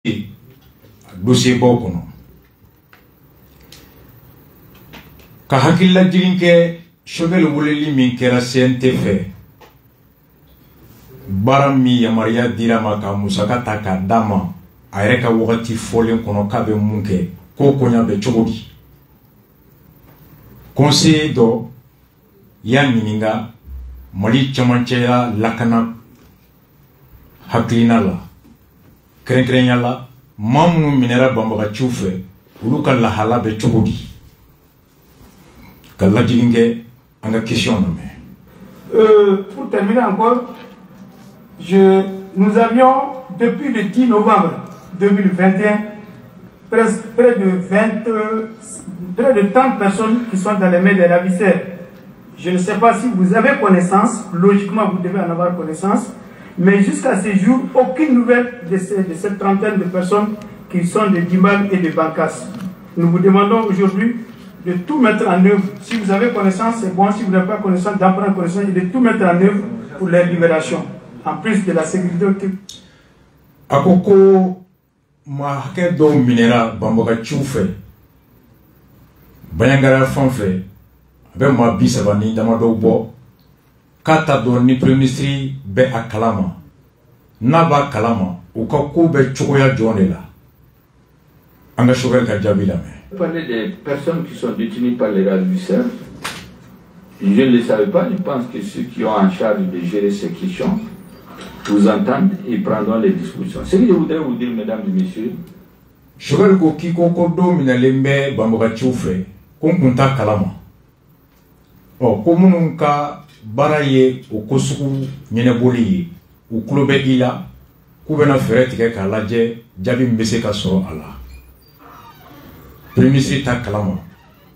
dossier bokono ka hakilla jirinke shogel wuleli min kera CNTF baram mi yamariya dirama ka musaka taka dama ayre ka wakati folen kono ka be munke ko konya be chogodi conseil do ya mininga mali chamancheya lakana haklina la krenkrenya la mamnu minera bambaga chufe uluka la hala be chogodi kala jiringe anga question pour terminer encore, nous avions depuis le 10 novembre 2021 près de 30 personnes qui sont dans les mains des ravisseurs. Je ne sais pas si vous avez connaissance, logiquement vous devez en avoir connaissance, mais jusqu'à ce jour, aucune nouvelle de cette trentaine de personnes qui sont de Dimal et de Bankas. Nous vous demandons aujourd'hui de tout mettre en œuvre. Si vous avez connaissance, c'est bon. Si vous n'avez pas connaissance, d'en prendre connaissance et de tout mettre en œuvre pour leur libération. En plus de la sécurité. Akoko ma hake do minera bamboga chufe bayangara fanfe be ma bisaba ni dama do bo kata do ni premier ministre be akalama na ba kalama o ka ko be chokoya jonela anga shogal ka jabila me. Parler des personnes qui sont détenues par les ravisseurs, je ne le savais pas. Je pense que ceux qui ont en charge de gérer ces questions vous entendent et prendront les dispositions. Ce que je voudrais vous dire, mesdames et messieurs, shogal ko kiko ko do minalembe bamboga chufe ko kunta kalama o ko munun ka baraye o kosuku nyene boli o klobe ila ku bena fere tige ka laje jabi mbese ka soro ala premier ministre ta kalama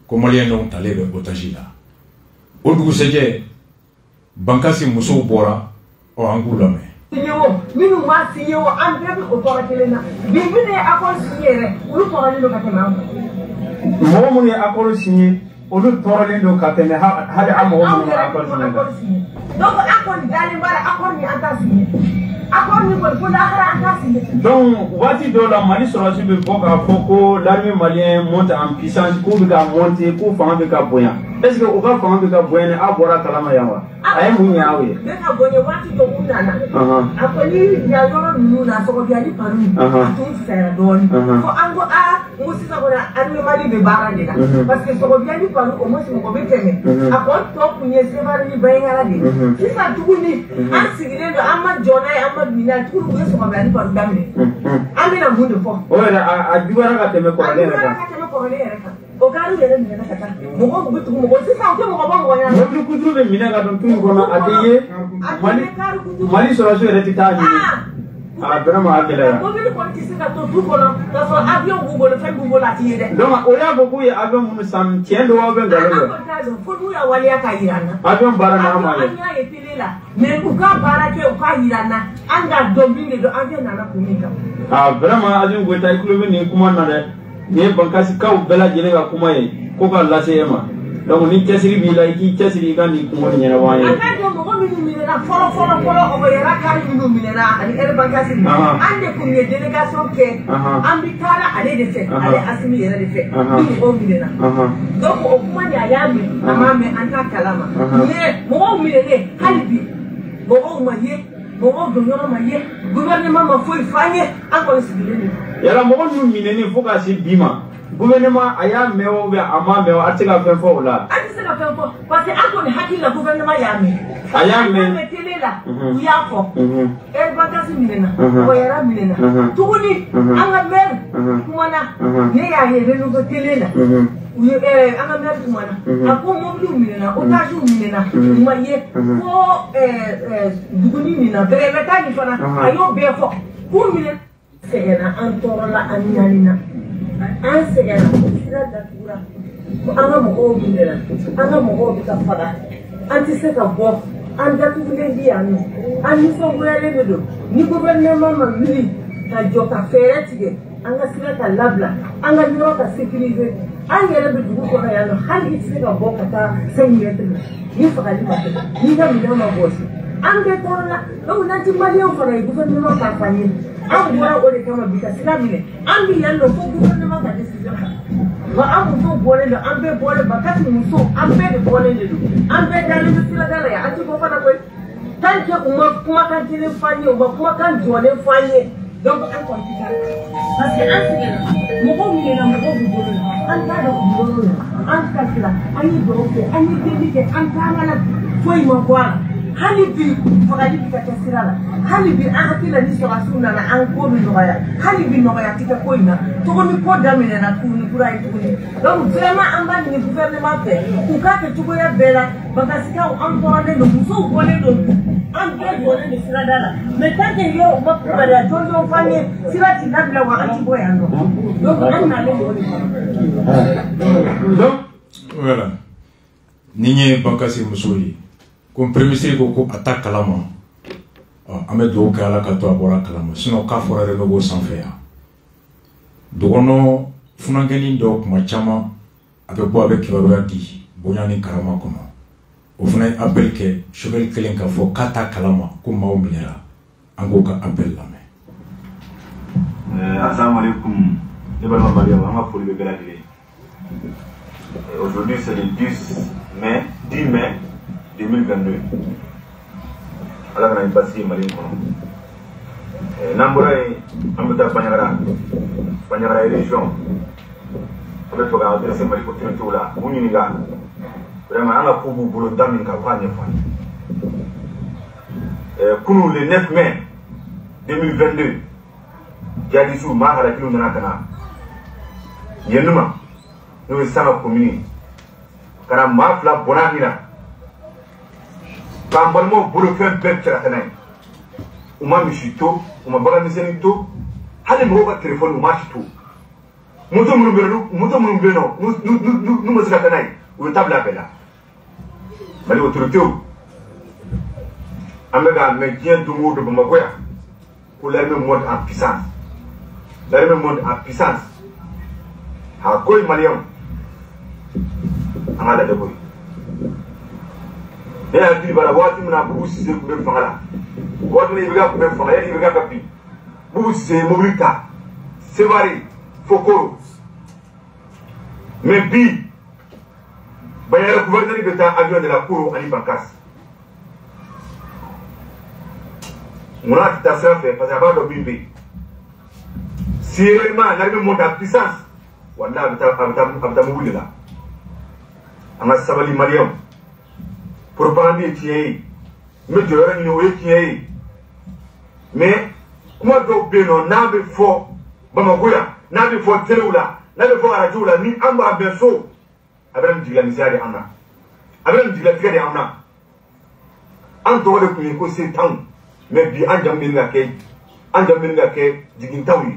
ko malien non talebe otajila o dugu seje bankasi muso bora o angula me minu ma signé wo an bebe ko tora kelena bi mine accord signé re ulu tora le ka tema mo mo ni accord signé ulu tora le do ka tema hade am mo mo accord signé donc accord dali bara accord ni anta signé accord ni ko la khara anta signé donc wati do la Mali sera sur le boka foko l'armée malien monte en puissance ko bi ka monter ko fa bi ka boya est-ce que o ka fa bi ka boya a bora kalama yawa ay mu nyaawe be ka bonye wati do unana akoni ya yoro nuna so ko biali paru atun fera don ko ango a musi sa bona armée Mali be barande la parce que so ko biali paru o musi ko be teme akon to kunye se bari ni bayara de sisa tukuni an sigile do amma jona amma mina tukuru ko so ko biali paru damne amina munde fo ora a dibara ka teme ko le reka o garu yere ni na kata mo ko butu mo ko sisa o ke mo ko bongo ya mo du kudru be mina ga don tun ko na adeye Mali sera sur le tita ni a vraiment akela ko bi ko ti sika to du ko na so avion gugo le fen gugo la ti de donc o ya boku ya avion mu sam tien do wa ben galo ko du ya wali aka irana avion bara na ma le anya e pilela mais ko ka bara ke o ka irana anga domine do avion na na kunika vraiment avion go tay kulo ni kuma na de ni bankasi ka bela jene ga kuma ye ko ka lase ma donc ni tesiri bi la ki tesiri ga ni kuma ni na wa ye aka do mo mi minera folo o bo yara ka ni minera ani er bankasi ande ko ni délégation ke ambikara ale de fait ale asimi yera de fait ni o minera donc o kuma ni ayami amame anta kalama mais mo minere halibi bo o maye bo o do yoro maye gouvernement ma foi fanye encore sibileni yala mo nu minene fo ka si bima gouvernement aya mewo be ama mewo atila fe fo la atila fe fo parce que akoni hakila gouvernement ya mi aya me telela uya fo e bakasi minena ko yara minena tuguni anga mer kumana ne ya he no ko telela uye anga mer kumana ako mo bi minena o ta ju minena maye ko duguni minena bere tani fana ayo be fo ko minena segena antorola anyanina an segera sira datura anga mo minera anga mo bi ka fada anti se ka bo an datulen di anu an ni so goyale do ni gouvernement ma mili ka joka fere tige anga sira ka labla anga ni ka sécuriser an yele be dugu ko ya no hali se ka bo ka ta 5 metres ni fakali ma ni ga mi na ma bosi an de torla donc nanti malien fara gouvernement campagne an bɔra o de kama bi ka sira minɛ an bi yan nɔ fo gouvernement ka décision ta wa an musow bɔlen don an bɛɛ bɔlen Bakasi muso an bɛɛ de bɔlen de don an bɛɛ dalen bɛ sirada la yan an ti bɔ fana koyi tant que u ma kumakan kelen fɔ an ye u ma kumakan jɔlen fɔ an ye donc an kɔni ti taa parce que an sɛgɛnna mɔgɔw minɛna mɔgɔw b'u bolo la an t'a dɔn u bolo la an kasira an ye dugawu kɛ an ye deli kɛ an taamana foyi ma bɔ a la hali bi fagali bi ka kɛ sira la hali bi an hakili la ni sɔrɔsiw nana an ko bɛ nɔgɔya hali bi nɔgɔya ti kɛ ko in na tuguni ko daminɛna tuguni kura ye tuguni donc vraiment an b'a ɲini gouvernement fɛ u k'a kɛ cogoya bɛɛ la Bakasikaw an bɔrɔlen don musow bɔlen don an bɛɛ bɔlen don sirada la mais tant que yo u ma kubaliya jɔnjɔn f'an ye sira ti labila wa an ti bɔ yan nɔ donc an nalen don o de kɔnɔ. Voilà ni ye Bakasi muso ye ko premier ministre ko a ta kalama an bɛ dugawu kɛ Ala ka to a bɔra kalama sinon k'a fɔra yɛrɛ ne b'o sanfɛ yan dɔgɔnɔ funankɛnin dɔ kuma caman a bɛ bɔ a bɛ kibaruya di bonya ni karama kɔnɔ o fana ye appel kɛ chauffeur kelen k'a fɔ k'a ta kalama ko maaw minɛra an k'o ka appel lamɛn. Assalamu alaikum ne balima Mariam an ka foli bɛ bɛɛ lajɛlen. Aujourd'hui c'est le 10 mai 2022. Ala kana basi Mali kɔnɔ. N'an bɔra yen an bɛ taa Banɲagara région an bɛ fɛ ka adressé Mali autorités la u ɲininka vraiment an ka ko b'u bolo da min kan u k'a ɲɛfɔ an ye. Kunun le 9 mai 2022 jihadistes maa halakiliw nana ka na yen numa n'o ye Sanga commune ka na maa 2 bɔnna min na k'an balimaw bolofɛn bɛɛ cɛ ka taa n'a ye u ma misi to u ma baganmisɛnnin to hali mɔgɔw ka telefɔni u ma si to moto minnu bɛ yen nɔ n'u ma se ka taa n'a ye u ye tabila bɛɛ la Mali autorités an bɛ k'a mɛn diɲɛ don o don Bamakɔ yan ko l'armée monte en puissance a ko ye maliyɛnw an ka lajɛ ko ye. Ne hakili b'a la waati min na Bubu Sise tun bɛ fanga la waati min na IBK tun bɛ fanga yanni IBK ka bin Bubu Sise ye mobili ta Sevare Fokoro mais bi Banɲagara gouverneur bɛ taa avion de la Koro ani Bakasi munna a tɛ taa sira fɛ parce que a b'a dɔn min bɛ yen si réellement l'armée monte en puissance walahi a bɛ taa mobili de la an ka sabali maliyɛnw. Propagande ye tiɲɛ ye n bɛ jɔyɔrɔ ɲini o ye tiɲɛ ye mais kuma dɔw bɛ yen nɔ n'a bɛ fɔ Bamakɔ yan n'a bɛ fɔ telew la n'a bɛ fɔ arajow la ni an b'a bɛn so a bɛ na nin jigilamisɛnya de an na a bɛ na nin jigilatigɛ de an na an tɔgɔ de tun ye ko se t'anw mais bi an jamu bɛ ɲini ka kɛ jigintaw ye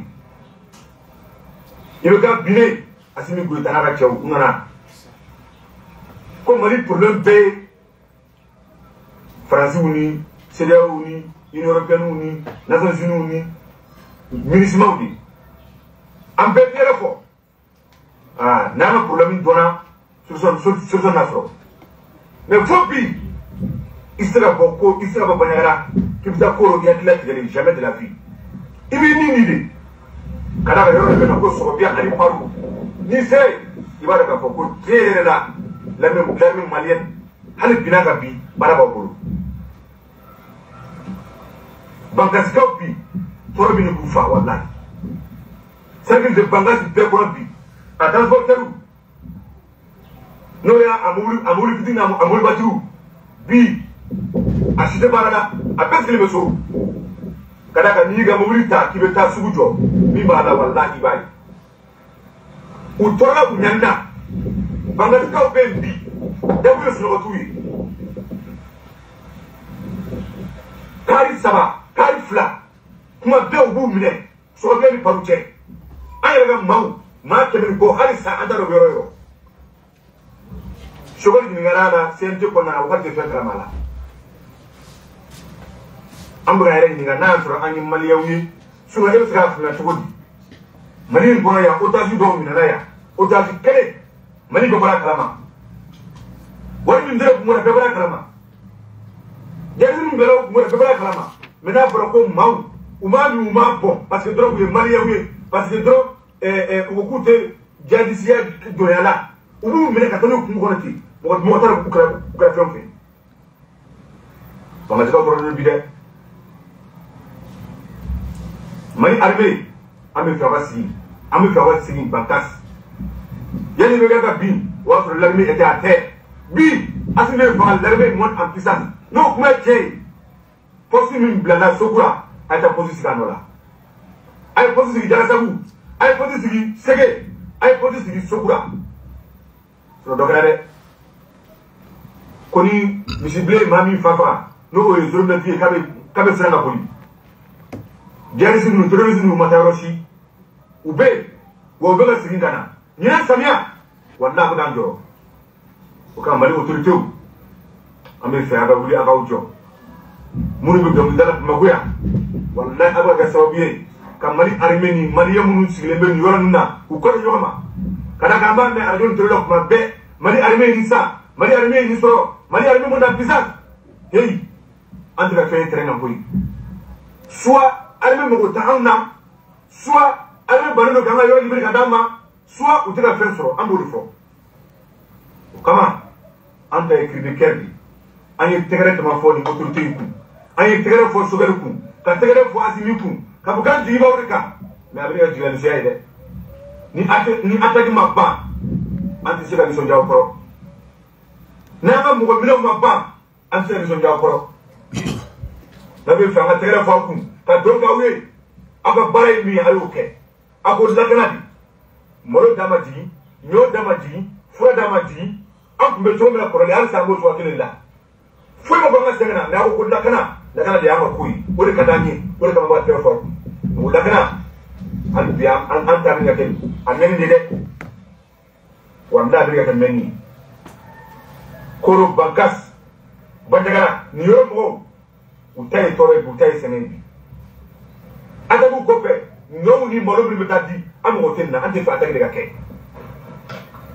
IBK binnen Assimi Goïta n'a ka cɛw u nana ko Mali problème bɛɛ ye Faransiw ni CEDEAO ni Union européenne ni Nations unies ni MINUSMA de an bɛɛ tɛ yɛrɛ fɔ n'an ka problème dɔnna solution na sɔrɔ mais fo bi i se ka bɔ Banɲagara k'i bɛ taa Koro i hakili latigɛlen jamais de la vie i b'i ni nin de ka d'a kan yɔrɔ dɔ bɛ na ko Sɔgɔbiya ani Paru n'i sera yen i b'a dɔn k'a fɔ ko diɲɛ yɛrɛ la l'armée malienne hali bi n'a ka bi baara b'aw bolo. Bakasikaw bi tɔɔrɔ bɛ nin k'u fa walahi cercle de Bakasi bɛɛ kɔnɔ bi a transporteur n'o y'a mobili fitinin a mobili batigiw bi a si tɛ baara la a bɛɛ sigilen bɛ so ka d'a kan n'i y'i ka mobili ta k'i bɛ taa sugu jɔ min b'a la walahi i b'a ye u tɔɔrɔla u ɲanina Bakasikaw bɛ yen bi dabu ye sunɔgɔtiw ye kari 3 kari 2 kuma bɛɛ u b'u minɛ Sɔgɔbiya ni Paru cɛ an yɛrɛ ka maa 100 ni kɔ hali sa an t'a dɔn yɔrɔ yɔrɔ Choguel ɲininkara la CNT kɔnɔna na o ka tɛ fɛn kalama la an bɛ ka yɛrɛ ɲininka n'a y'a sɔrɔ an ye maliyɛnw ye sinon e bɛ se k'a faamuya cogo di Mali in kɔnɔ yan otage dɔw minɛna yan otage kelen Mali bɛɛ bɔra a kalama wari min dira kun bɛɛ bɔra a kalama jɛnɛni min bɛɛ bɔra a kalama mais n'a fɔra ko maaw bon, parce que drogue est marié, oui, parce que drogue est beaucoup de jadisiya doyala. Ou vous menez qu'à tenir pour vous dire, pour vous montrer que vous avez fait. On a dit qu'on a le bidet. Mani armée, on me fait signer une bancasse. Il y a des gars qui ont l'armée était à terre. Bi, l'armée monte en puissance. Non, comment est-ce que une blanda sokura a été posée sur la a été posée sur Jarasabu, a été posée sur Sege, a été posée sur Sokura. C'est le docteur. Koni, Missiblé, Mami, Fafa, nous, les hommes de vie, Kabe Sangapoli. Jarasabu, nous, terrorisme, nous, Mataroshi, Oube, ou Oube, Singana. Nina Samia, Wanda Danjo. Au cas où Mali autorité, on me fait Agaouli Agaoujo. Munu bi dom dala magoya wallahi abaga sababiye kamali armeni mali yamunu siglembe ni yoro nuna ku ko yoma kada gamba me arjon tolo kuma be mali armeni sa mali armeni so mali armeni mo da pisas hey andra fe terrain ngoi soit armeni mo taawna soit armeni banono ganga yoro libri kadama soit utira fe so ambo fo kama anta écrit de kerbi ani tegere ma fo ni autorité ku ani tegere fo sogal ku ka tegere fo asimi ku ka bukan di ba wurika me abri ga jiga sai de ni ataki ma ba anti sega ni so jaw pro na ma mo bi ma ba anti sega ni so jaw pro na be fa ma tegere fo ku ka do ga we aka bare mi ayoke ako lagana di moro damaji nyo damaji fura damaji am be to me la ko le sa mo so akela foi mo banga sengana na ko lakana de ama kuyi wori kadani wori kama ba telefon mo lakana an biam an tan ngake an men de wanda bi ngake menni koro bankas bandagara ni yo mo utay tore utay senebi ata bu gope no ni molo bi betati am ko tenna ante fa attaque de ngake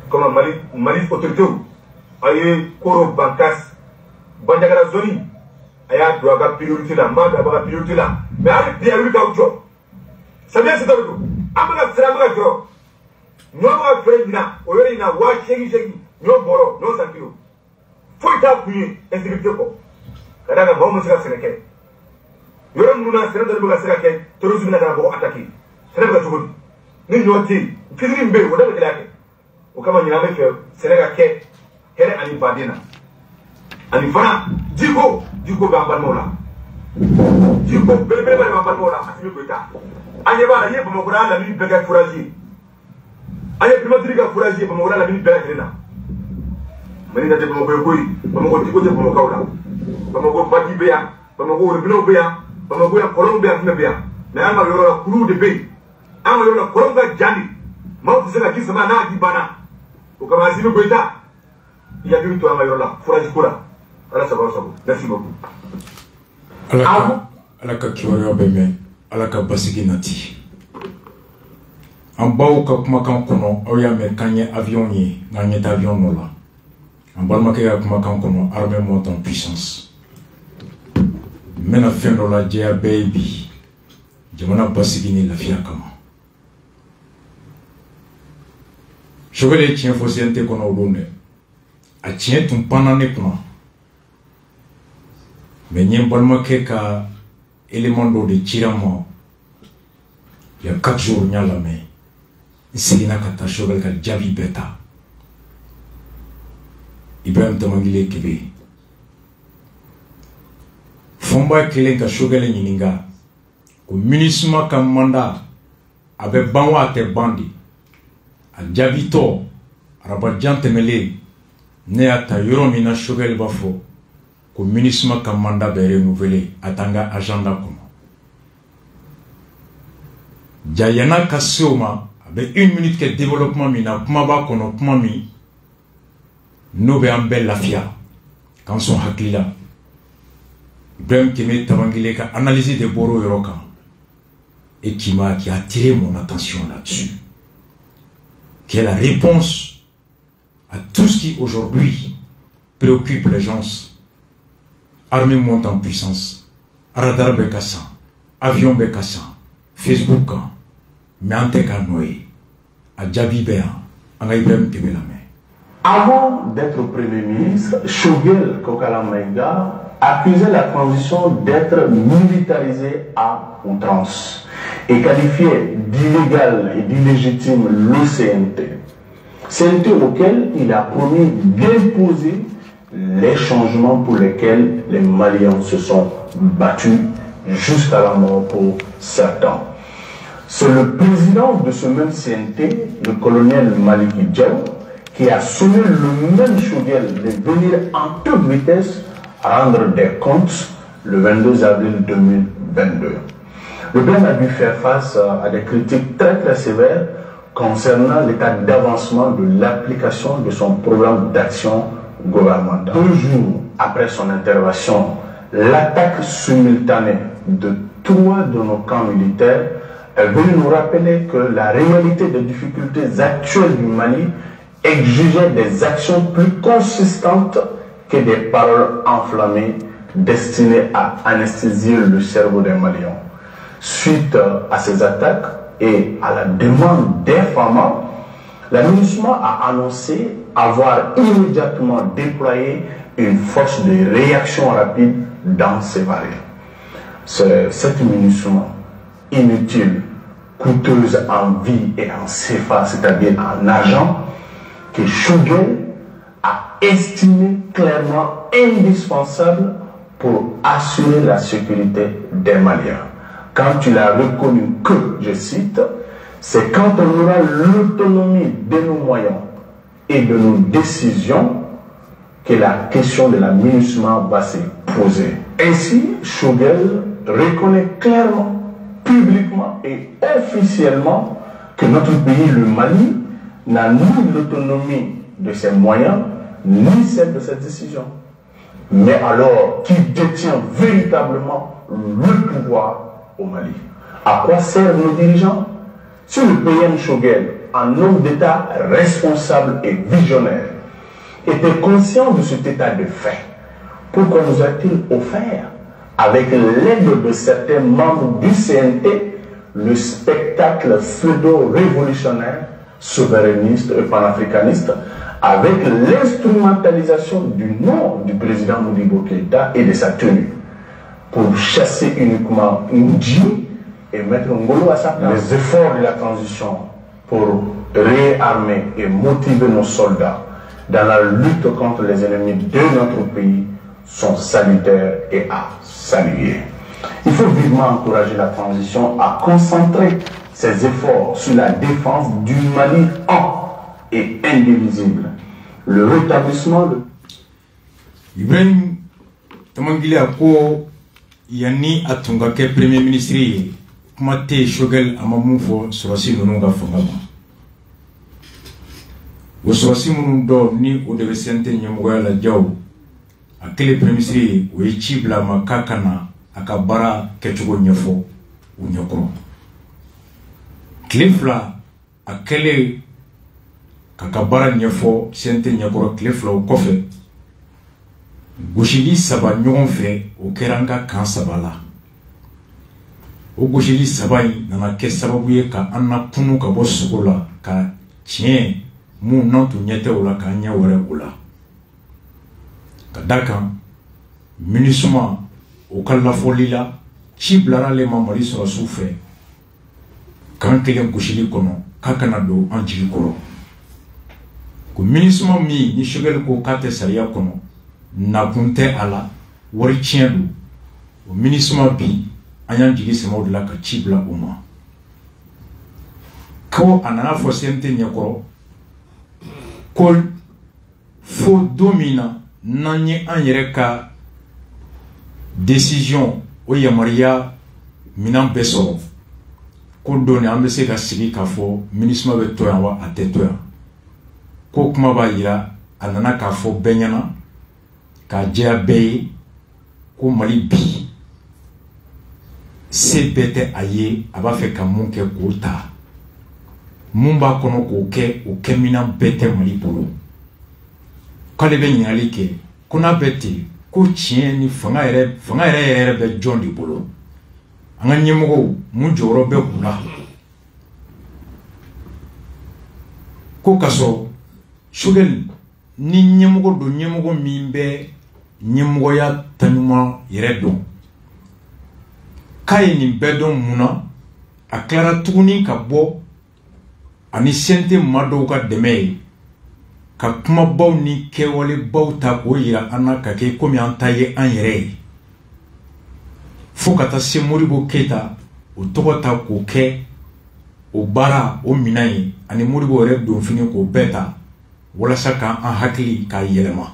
comme mali autorité aye koro bankas bandagara zoni aya do aga priorité la ma do aga priorité la mais avec dia wi ka ujo ça vient c'est tout amana sera ma jo no ma frendina o yori na wa chegi no boro no sakiro foi ta kuyi insécurité ko kada ga bawo sera seneke yoro nuna sera do ga sera ke terrorisme na ga bo attaquer sera ga tugo ni nyoti kidri mbe o da ga lake o kama nyina me fe sera ga ke here ani badina ani fana jiko ba ban mola jiko bele ba ban mola asimi ko ta anye ba ye ba mo kura la mi bega fourager anye primatiri ga fourager ba mo kura la mi bega grena mani na de ba mo ko ba mo ko tiko de ba mo kawla ba mo ko bati be ya ba mo ko rebino be ya ba mo ko ya kolon be ya fina be ya mais anga yoro la kuru de be anga yoro la kolon ga jani ma ko sega kisa ma na di bana o kama asimi ko ta ya bi to anga yoro la fourager kura. Merci beaucoup. Alaka kiwaya beme, alaka basigi nati. Ambao ka kumakan kono, oya me kanye avion ye, nganye d'avion nola. Ambalma ke ya kumakan kono, armée monte en puissance. Mena fendo la jea baby. Jamana basigi ni la fia kama. Chogele tien fosiente kono ulune. A tien tumpana ne kono. Mais n'y a pas de élément de tirement. Il y a 4 jours, il y a la main. Il y a un choc avec le Javi Beta. Ibrahim Tamangile Kebe. Fomba Kelen ka choc avec Nininga. Au ministre comme mandat, avec Banwa te bandi. A Javito, Rabadjan Temele, ne a ta yoromina choc avec Bafo. Que le ministre ka mandat est renouvelé à tanga agenda comme Jayana Kassoma avec 1 minute que développement mina kuma ba kono kuma mi no be ambel lafia quand son haklila Ibrahim Keme Tamangile ka analyser des boro yoroka et qui a attiré mon attention là-dessus, qui est la réponse à tout ce qui aujourd'hui préoccupe les gens. Armée monte en puissance. Radar Bekassan. avion be kassan Facebook kan mais an tɛ ka noye a jaabi bɛ yan an ka Ibrahim Kebe lamɛn. Avant d'être Premier ministre, Choguel Kokala Maïga accusait la transition d'être militarisée à outrance et qualifiait d'illégal et d'illégitime le CNT. CNT auquel il a promis d'imposer les changements pour lesquels les Maliens se sont battus jusqu'à la mort pour certains. C'est le président de ce même CNT, le colonel Maliki Diaw, qui a sommé le même Choguel de venir en toute vitesse rendre des comptes le 22 avril 2022. Le blême a dû faire face à des critiques très sévères concernant l'état d'avancement de l'application de son programme d'action gouvernementale. 2 jours après son intervention, l'attaque simultanée de 3 de nos camps militaires est venue nous rappeler que la réalité des difficultés actuelles du Mali exigeait des actions plus consistantes que des paroles enflammées destinées à anesthésier le cerveau des Maliens. Suite à ces attaques et à la demande des femmes, la MINUSMA a annoncé avoir immédiatement déployé une force de réaction rapide dans ces vallées. C'est cette MINUSMA inutile, coûteuse en vie et en CFA, c'est-à-dire en argent, que Choguel a estimé clairement indispensable pour assurer la sécurité des Maliens. Quand il a reconnu que, je cite, c'est quand on aura l'autonomie de nos moyens et de nos décisions que la question de la MINUSMA va se poser. Ainsi, Choguel reconnaît clairement, publiquement et officiellement que notre pays, le Mali, n'a ni l'autonomie de ses moyens, ni celle de ses décisions. Mais alors, qui détient véritablement le pouvoir au Mali? À quoi servent nos dirigeants? Si le PM Choguel, un homme d'État responsable et visionnaire, était conscient de cet état de fait, pourquoi nous a-t-il offert, avec l'aide de certains membres du CNT, le spectacle pseudo-révolutionnaire, souverainiste et panafricaniste, avec l'instrumentalisation du nom du président Modibo Keïta et de sa tenue, pour chasser uniquement Ndji et mettre Ngolo à sa place. Les efforts de la transition pour réarmer et motiver nos soldats dans la lutte contre les ennemis de notre pays sont salutaires et à saluer. Il faut vivement encourager la transition à concentrer ses efforts sur la défense du Mali un et indivisible. Le rétablissement de... Ibrahim Tamangile Ako yani atunga ke premier ministre kuma te Choguel amamu fo surasi nunga fongama. O surasi mundo ni o de sente nyamugo la jaw akele premier ministre o chibla makakana akabara kechugo nyefo unyoko. Klefla akele kakabara nyefo sente nyakoro klefla o kofe goshili saba ɲɔgɔn fɛ o kɛra an ka kan saba la. O goshili saba in nana kɛ sababu ye ka an na kunu ka bɔ sogo la ka tiɲɛ mun n'an tun ɲɛ tɛ o la k'an ɲɛ wɛrɛ o la. Ka da kan MINUSMA o ka lafɔli la ci bilara ale ma Mali sɔrɔsiw fɛ kan kelen goshili kɔnɔ k'a kana don an jigi kɔrɔ. Ko MINUSMA min ni Choguel ko k'a tɛ sariya kɔnɔ nakun tɛ a la, wari tiɲɛ don. O MINUSMA bi an y'an jigi sɛmɛ o de la ka ci bila o ma. Ko a nana fɔ CNT ɲɛkɔrɔ ko fo don min na n'an ye an yɛrɛ ka décision o yamaruya minan bɛɛ sɔrɔ ko don an bɛ se ka sigi k'a fɔ MINUSMA bɛ to yan wa a tɛ to yan. Ko kuma b'a yira a nana k'a fɔ bɛɛ ɲɛna k'a jɛya bɛɛ ye ko Mali bi se bɛɛ tɛ a ye a b'a fɛ ka mun kɛ k'o ta mun b'a kɔnɔ k'o kɛ o kɛminan bɛɛ tɛ Mali bolo. K'ale bɛ ɲininkali kɛ ko n'a bɛ ten ko tiɲɛ ni fanga yɛrɛ bɛ jɔn de bolo. an ka ɲɛmɔgɔw mun jɔyɔrɔ bɛ u la ko ka sɔrɔ Choguel ni ɲɛmɔgɔ don ɲɛmɔgɔ min bɛ ɲɛmɔgɔya taɲuman yɛrɛ dɔn k'a ye nin bɛɛ dɔn mun na a tilara tuguni ka bɔ ani CNT maa dɔw ka dɛmɛ ye ka kumabaw ni kɛwalebaw ta k'o yira an na ka kɛ komi an ta ye an yɛrɛ ye fo ka taa se Modibo Keita o tɔgɔ ta k'o kɛ o baara o minan ye ani Modibo yɛrɛ donfini k'o bɛɛ ta walasa k'an hakili k'a yɛlɛma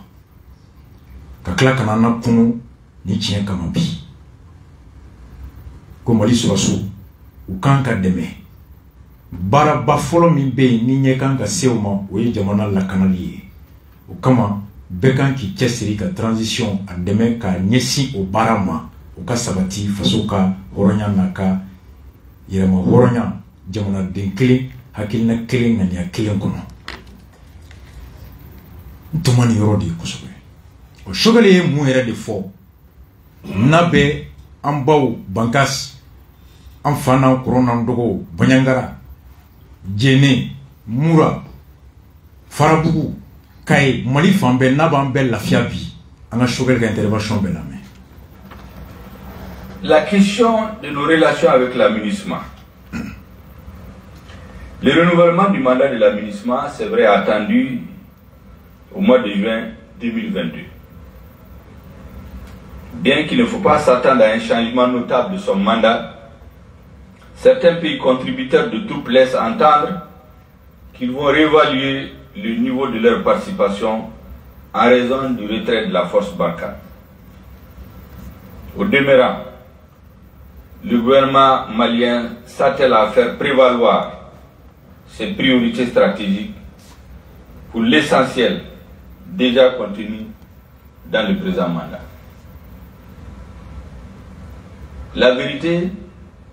ka tila ka na kunu ni tiɲɛ kama bi ko Mali sɔrɔsiw u kan ka dɛmɛ baaraba fɔlɔ min bɛ yen ni ɲɛ kan ka se o ma o ye jamana lakanali ye o kama bɛɛ kan k'i cɛsiri ka transition a dɛmɛ ka ɲɛsin o baara ma o ka sabati faso ka hɔrɔnya n'a ka yɛrɛma hɔrɔnya jamanaden kelen hakilina kelen ŋaniya kelen kɔnɔ n tuma nin yɔrɔ de ye kosɛbɛ o Choguel ye mun yɛrɛ de fɔ n'a bɛ an baw Bankas an fa n'an kɔrɔ n'an dɔgɔw Baɲangara Jene Mura Farabugu Kaye Mali fan bɛɛ n'a b'an bɛɛ lafiya bi an ka Choguel ka intervention bɛ lamɛn. La question de nos relations avec la MINUSMA. Le renouvellement du mandat de la MINUSMA, c'est vrai, attendu au mois de juin 2022. Bien qu'il ne faut pas s'attendre à un changement notable de son mandat, certains pays contributeurs de troupes laissent entendre qu'ils vont réévaluer le niveau de leur participation en raison du retrait de la force Barkhane. Au demeurant, le gouvernement malien s'attelle à faire prévaloir ses priorités stratégiques pour l'essentiel déjà contenu dans le présent mandat. La vérité,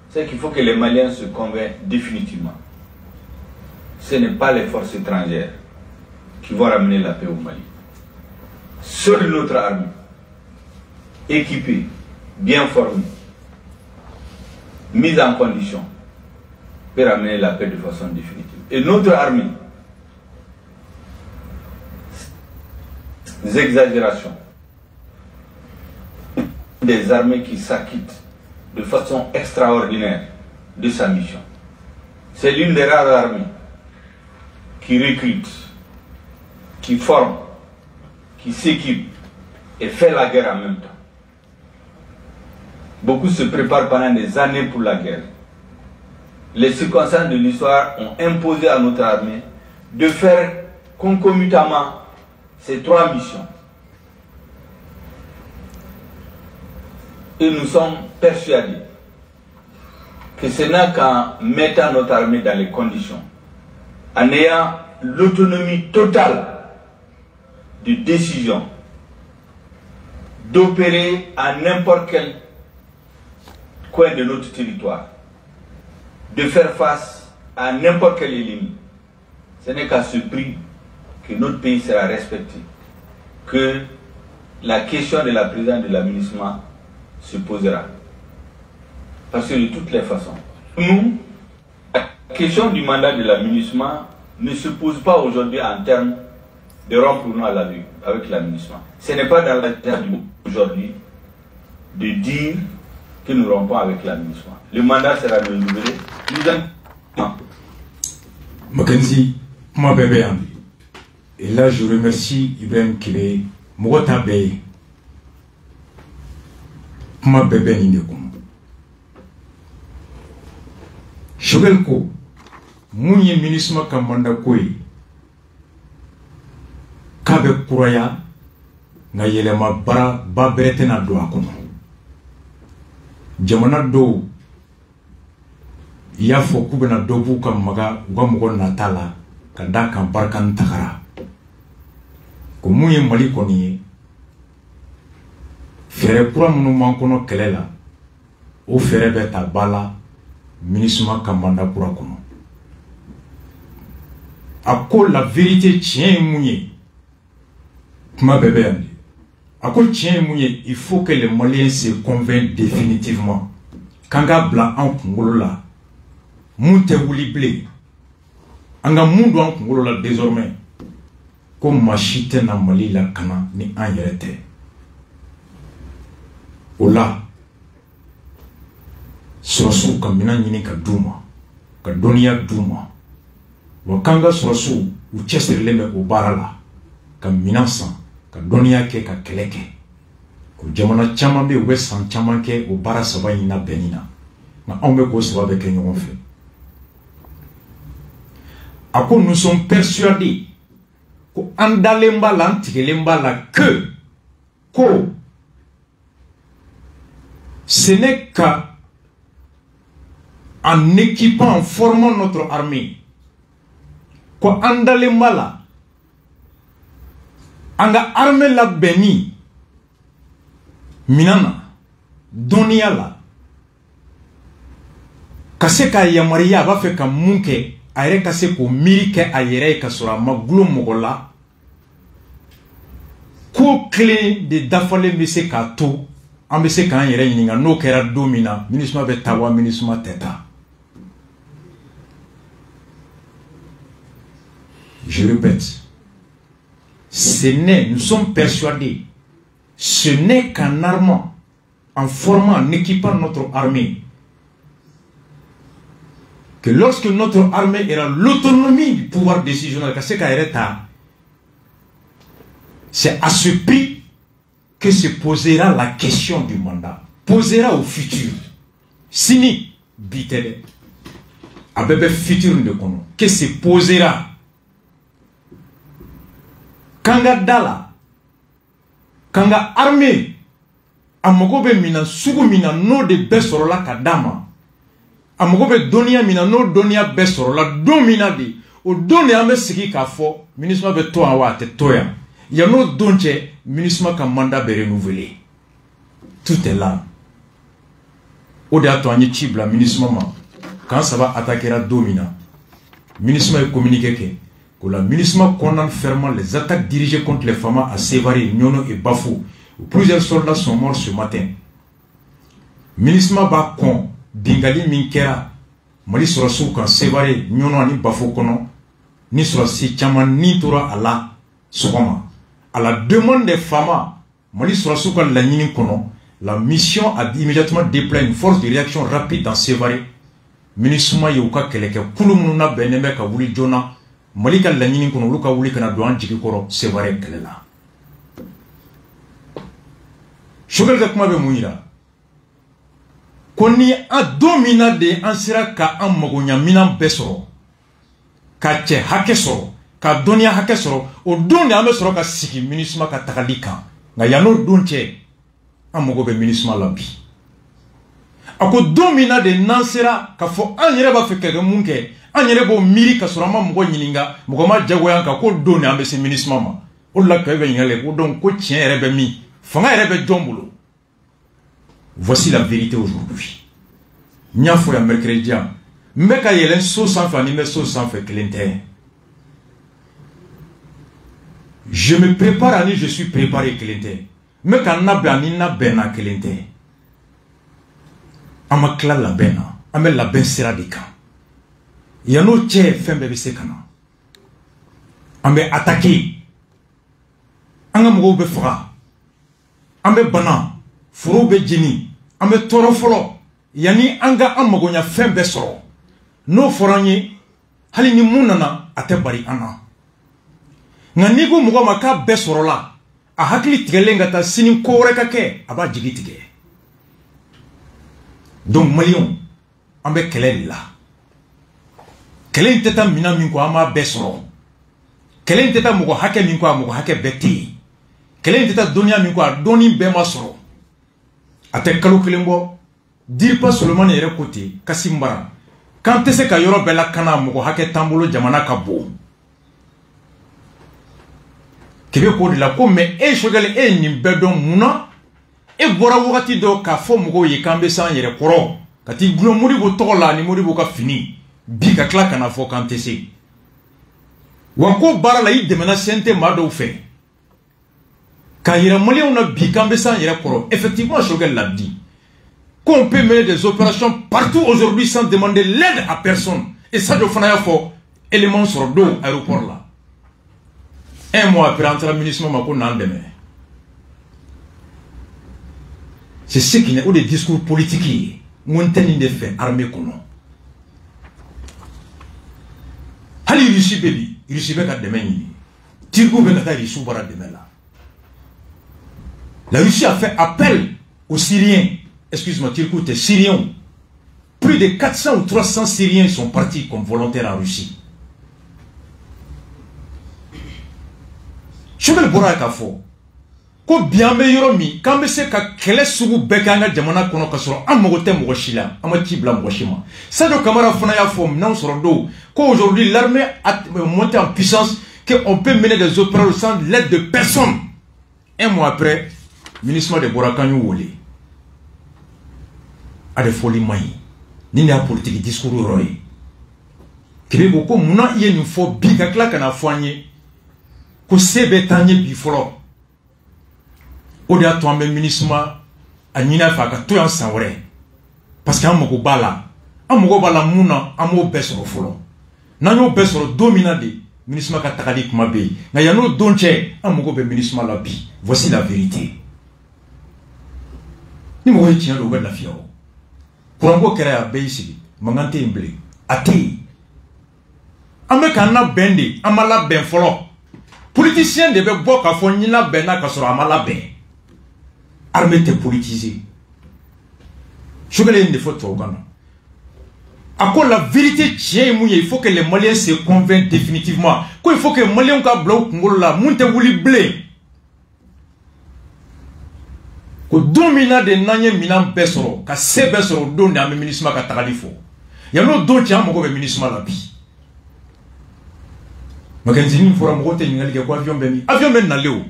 c'est qu'il faut que les Maliens se convainquent définitivement. Ce n'est pas les forces étrangères qui vont ramener la paix au Mali. Seule notre armée, équipée, bien formée, mise en condition, peut ramener la paix de façon définitive. Et notre armée, des exagérations, des armées qui s'acquittent de façon extraordinaire de sa mission. C'est l'une des rares armées qui recrute, qui forme, qui s'équipe et fait la guerre en même temps. Beaucoup se préparent pendant des années pour la guerre. Les circonstances de l'histoire ont imposé à notre armée de faire concomitamment ces trois missions. Et nous sommes persuadés que ce n'est qu'en mettant notre armée dans les conditions, en ayant l'autonomie totale de décision, d'opérer à n'importe quel coin de notre territoire, de faire face à n'importe quel ennemi. Ce n'est qu'à ce prix que notre pays sera respecté, que la question de la présidence de la MINUSMA se posera. Parce que de toutes les façons, nous, la question du mandat de la MINUSMA ne se pose pas aujourd'hui en termes de rompre ou non avec la MINUSMA. Ce n'est pas dans la terre aujourd'hui de dire que nous rompons avec la MINUSMA. Le mandat sera renouvelé. Mackenzie, moi bébé Andy. Et là je remercie Ibrahim Kébé, Mogota Bey. Moi bébé Nindekoum. Choguel ko, mounye MINUSMA kamanda koi. Kabe kuraya, na yelema bara baberete na doa kono. Jamana do il y a fo kubena dobu ka maga uga natala ka da kan barkan takara ko munye Mali koni ye fere kura munu man kono kɛlɛ la o fere bɛ ta bala MINUSMA kamanda kura kono a ko la vérité tiɲɛ ye mun ye kuma bɛɛ bɛ yan de a ko tiɲɛ ye mun ye il faut que les Maliens se convainquent définitivement kanga bla an kungolo la mun te wuli ble anga mun do an kungolo la désormais comme machite na Mali la kana ni an yerete ola surasu kamina nyini ka duma ka doniya duma wa kanga surasu u chesir leme o barala ka minansan ka doniya ke ka keleke ko jamana chama be wesan chama ke o bara saba ina benina na on be ko saba be ke nyon fe ako nous sommes persuadés ko andalemba lantigelemba la que ko ce n'est qu'en équipant, en formant notre armée, ko andalemba la anga armée la beni minana donia la kase ka yamaria ba fe ka munke ayre kase ko mirike ayere ka sura maglo mogola ko clé de dafale mbese ka to ambese ka yere yininga no kera domina minisma be tawa minisma teta. Je répète, nous sommes persuadés, ce n'est qu'en armant, en formant, en équipant notre armée, que lorsque notre armée aura l'autonomie du pouvoir décisionnel, c'est à ce prix que se posera la question du mandat, posera au futur. Sini, bitele, abebe futur de kono, que se posera. Kanga dala, kanga armée, amogobe mina sugu mina no de besorola kadama, amogobe donia mina no donia besorola domina de, o donia ame sigi ka fo, ministre be to awa te toya, ya no donche, ministre ka mandat be renouvelé. Tout est là. O de ato anyi chibla ministre ma, quand ça va attaquer la domina, ministre est communiqué que le ministre condamne fermement les attaques dirigées contre les femmes à Sévaré, Nyono et Bafou, où plusieurs soldats sont morts ce matin. Ministre Bakon, Bingali Minkera, Mali Sorassou, quand Sévaré, Nyono ni Bafou Kono, ni Sorassi, Tchaman, ni Tora Allah, Sokoma. À la demande des femmes, Mali Sorassou, quand la Nini Kono, la mission a immédiatement déployé une force de réaction rapide dans Sévaré. Ministre Mayouka Keleke, Kouloumouna Benemeka Wuli Jona, Malika la nyini kono luka wuli kana doan jiki koro sevare kelela. Shogel ka kuma be muira. Koni a domina de ansira ka an magonya minan besoro. Ka che hake soro, ka donia hake soro, o doni ame soro ka siki minisma ka takalika. Nga yano donche an mago be minisma labi. Ako domina de nansira ka fo an yere ba fe kege munke. Anyere bo miri ka surama mgo nyininga mgo ma jagoyanka ko doni ambe se ministre mama o la ka be nyale ko don ko tien rebe mi fanga rebe jombulo. Voici la vérité aujourd'hui. Nyafo ya mercredi mbeka yelen so sans fa ni me so sans fa klente. Je me prépare ani je suis préparé klente. Meka na be ani na bena klente. Amakla la bena amel la ben sera dika. Yano che fembe be sekana ambe attaquer anga mgo be fra ambe bana furo be jini ambe toro folo yani anga amagonya fembe soro no foranye hali ni munana ate bari ana ngani go mgo maka be soro la a hakli tigelenga ta sini ko reka ke aba jigitige. Donc Malion ambe kelel la kelen teta mina min ko ama besoro kelen teta mugo hake min ko mugo hake beti kelen teta donia min ko doni be masoro ate kalo kelembo dire pas seulement ne côté kasimbara quand tese ka yoro bela kana mugo hake tambolo jamana kabo kebe ko de la ko me e shogale e ni bedon muna e bora wakati do ka fo mugo yikambe san yere koro kati glo muri bo tola ni muri bo ka fini bika kla kana fo kantese wanko bara la yi demena sente mado fe ka yira mali on a bika mbesa yira koro effectivement Shogel l'a dit qu'on peut mener des opérations partout aujourd'hui sans demander l'aide à personne. Et ça, je fais un fort élément sur deux aéroport là. Un mois après, entrer au ministère, c'est ce qui n'est pas des discours politiques. Montagne de fait, armée qu'on a. Hali Russie baby, Russie beka demain. Tirgo beka Russie bara demain là. La Russie a fait appel aux Syriens. Excuse-moi, Tirgo, t'es Syrien. Plus de 400 ou 300 Syriens sont partis comme volontaires en Russie. Je vais le voir à fort. Ko bien meilleur mi quand me se ka kele sugu bekanga jamana kono kasoro amogote mogoshila amatibla mogoshima ça do camara fona ya fom non soro do ko aujourd'hui l'armée a monté en puissance que on peut mener des opérations sans l'aide de personne. Un mois après ministre de Borakanyu wole a de folie mai ni na politique discours roy kebe boko muna iye ni fo biga klaka na foanye ko sebe tanye bi folo o de a to ambe ministre a nyina fa ka to yan sanwre parce que amogo bala muna amo besoro folo nanyo besoro domina de ministre ka takali kuma be na yano donche amogo be ministre la bi. Voici la vérité. Ni mo he tian do be la fiao kurango kere a be isi mangante imble ati ameka na bende amala ben folo politicien de be boka fo nyina ben na kasoro amala ben. Armée est politisée. Je vais aller une fois au Ghana. À quoi la vérité tient, il faut que les Maliens se convainquent définitivement. Il faut que les Maliens soient bloqués, montent ou blé. Que domina de nanye minan besoro, que se besoro donne à mes ministres à Tagalifo. Il y a un autre don qui a un ministre à la vie. Mackenzie, il faut ramonter une avion ben n'allez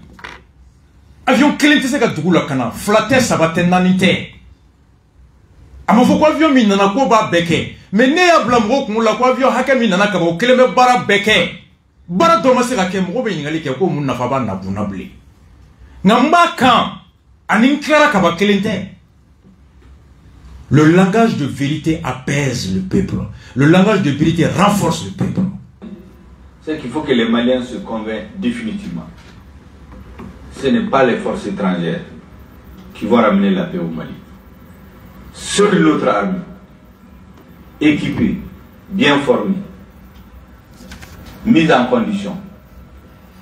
avion kelente se ka dugula kana flatter sabate nanite amafo ko avion min nana ko ba beke mais ne ya blam ko ngula ko avion haka min nana ka ba keleme bara beke bara do ma se ka ke mo be ngali ke ko mun nafa ba na bunable ngamba kan anin klara ka ba kelente. Le langage de vérité apaise le peuple. Le langage de vérité renforce le peuple. C'est qu'il faut que les Maliens se convainquent définitivement. Ce n'est pas les forces étrangères qui vont ramener la paix au Mali. Seule notre armée, équipée, bien formée, mise en condition,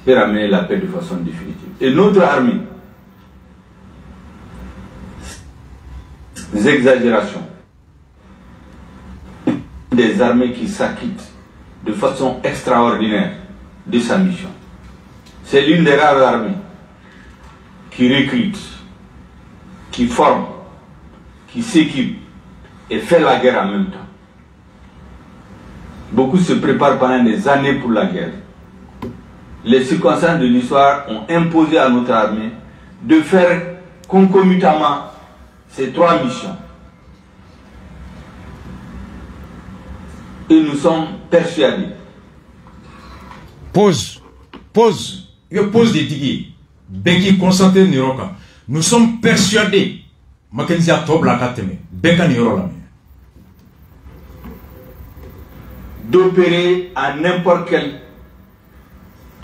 peut ramener la paix de façon définitive. Et notre armée, des exagérations, des armées qui s'acquittent de façon extraordinaire de sa mission. C'est l'une des rares armées qui recrute, qui forme, qui s'équipe et fait la guerre en même temps. Beaucoup se préparent pendant des années pour la guerre. Les circonstances de l'histoire ont imposé à notre armée de faire concomitamment ces trois missions. Et nous sommes persuadés. Pause. Je pose des digues. Beki concentré Niroka. Nous sommes persuadés. Mackenzie a tobla kateme. Beka Nirola. D'opérer à n'importe quel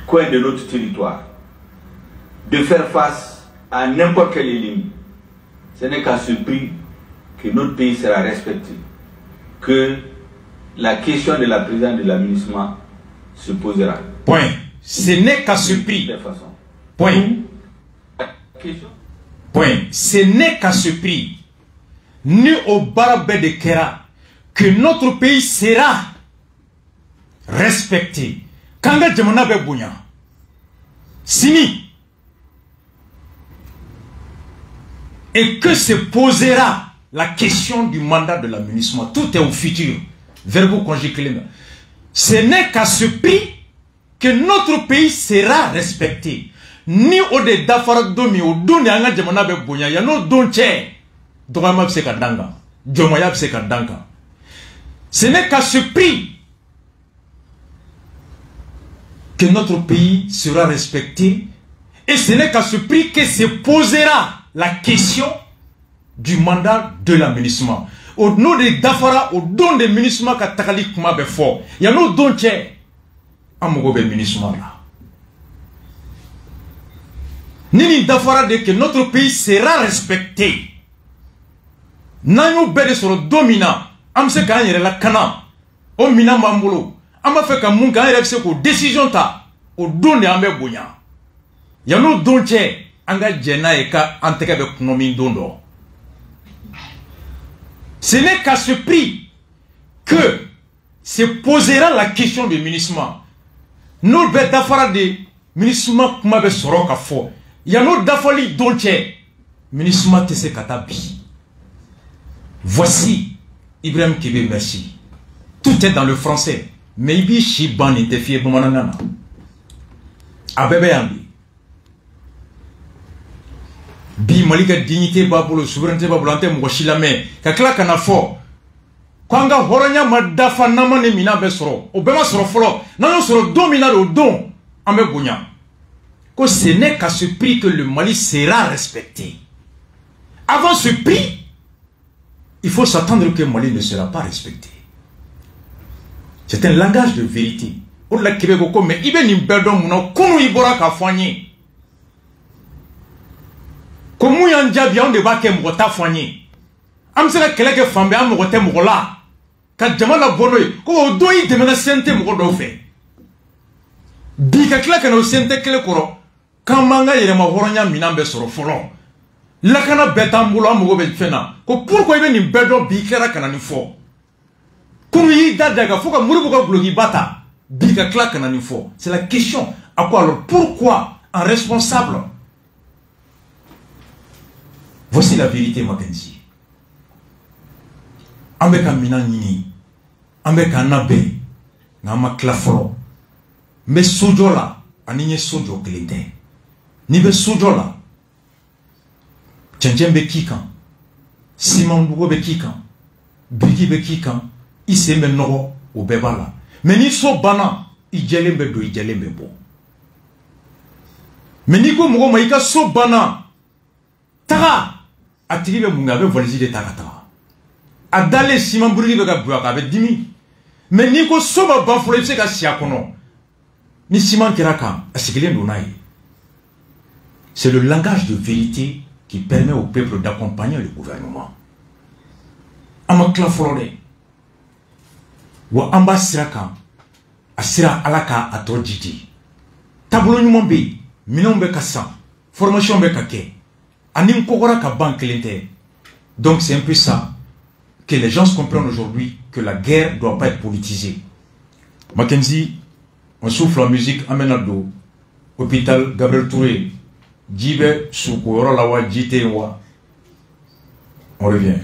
coin de notre territoire. De faire face à n'importe quel ennemi. Ce n'est qu'à ce prix que notre pays sera respecté. Que la question de la présidence de l'aménagement se posera. Point. Ce n'est qu'à ce prix. Point. Point. Ce n'est qu'à ce prix, ni au barabé de Kera, que notre pays sera respecté. Kanga Djamana Bebounya. Sini. Et que se posera la question du mandat de l'aménagement. Tout est au futur. Verbo conjugué. Ce n'est qu'à ce prix que notre pays sera respecté. Ni au de Dafara Domi, au Doni Anga Djamana Bebounya, Yano Donche, Doramab Sekadanga, Djomayab Sekadanga. Ce n'est qu'à ce prix que notre pays sera respecté. Et ce n'est qu'à ce prix que se posera la question du mandat de l'aménagement. Au nom de Dafara, au don de l'aménagement qu'a takali kuma be fort. Il y a nos dons qui amogo be l'aménagement là. Nini Dafara de que notre pays sera respecté. Nanyo bede sur le dominant. Amse kan yere la kana. O mina mambolo. Amba fait ka mun kan yere se ko décision ta. O don de ambe bonya. Il y a nos dons qui anga jena e ka anteke be kunomi dondo. Ce n'est qu'à ce prix que se posera la question du ministère. Nous be dafara de ministère kuma be soro ka fo. Il y a nos dafali donche ministère te se katabi. Voici Ibrahim Kébé, merci. Tout est dans le français. Mais ibi shiban interfie bomanana. Abebe ambi. Bi malika dignité babolo souveraineté babolante mo shilame ka kla kana fo kwanga horonya madafa namane mina be soro obema soro folo nano soro domina do don ambe bunya ko ce n'est qu'à ce prix que le Mali sera respecté. Avant ce prix, il faut s'attendre que le Mali ne sera pas respecté. C'est un langage de vérité. O la Québec ko mais ibe ni bedo muno kunu ibora ka fanye. Comment yan jabi on débat que mota foigné am sera keleke fambe am moté mola ka jamala bonoy ko doyi de mena sente mo do fe bi ka kla kana sente kele koro kamanga yere ma horonya minambe soro folo la kana betambulo am go be fena ko pourquoi ibe ni bedo bi kera kana ni fo comme yi dadaga fo ka murubu ka blogi bata bi ka kla kana ni fo. C'est la question. À quoi alors pourquoi un responsable? Voici la vérité, Mackenzie. Ambeka mina nini, ambeka nabe, nama klafolo. Me sojo la, aninye sojo klete. Nibe sojo la, tchenjen be kikan, simon bugo be kikan, bigi be kikan, ise me nogo o bebala. Meni so bana, ijelembe do ijelembe bo. Meni go mugo maika so bana, taga. Atiri be munga be volisi de takata adale siman burigi be ka buaka be dimi mais ni ko soba bafolo se ka sia kono ni siman kiraka asikile ndonai. C'est le langage de vérité qui permet au peuple d'accompagner le gouvernement. Amakla folode wa amba siraka asira alaka atojiji tablo nyumon be minon be kasa formation be kake. Donc c'est un peu ça que les gens comprennent aujourd'hui, que la guerre ne doit pas être politisée. Mackenzie, on souffle en musique, Amenado, hôpital Gabriel Touré, Djibe, Soukouora, Lawa, Djité, on revient.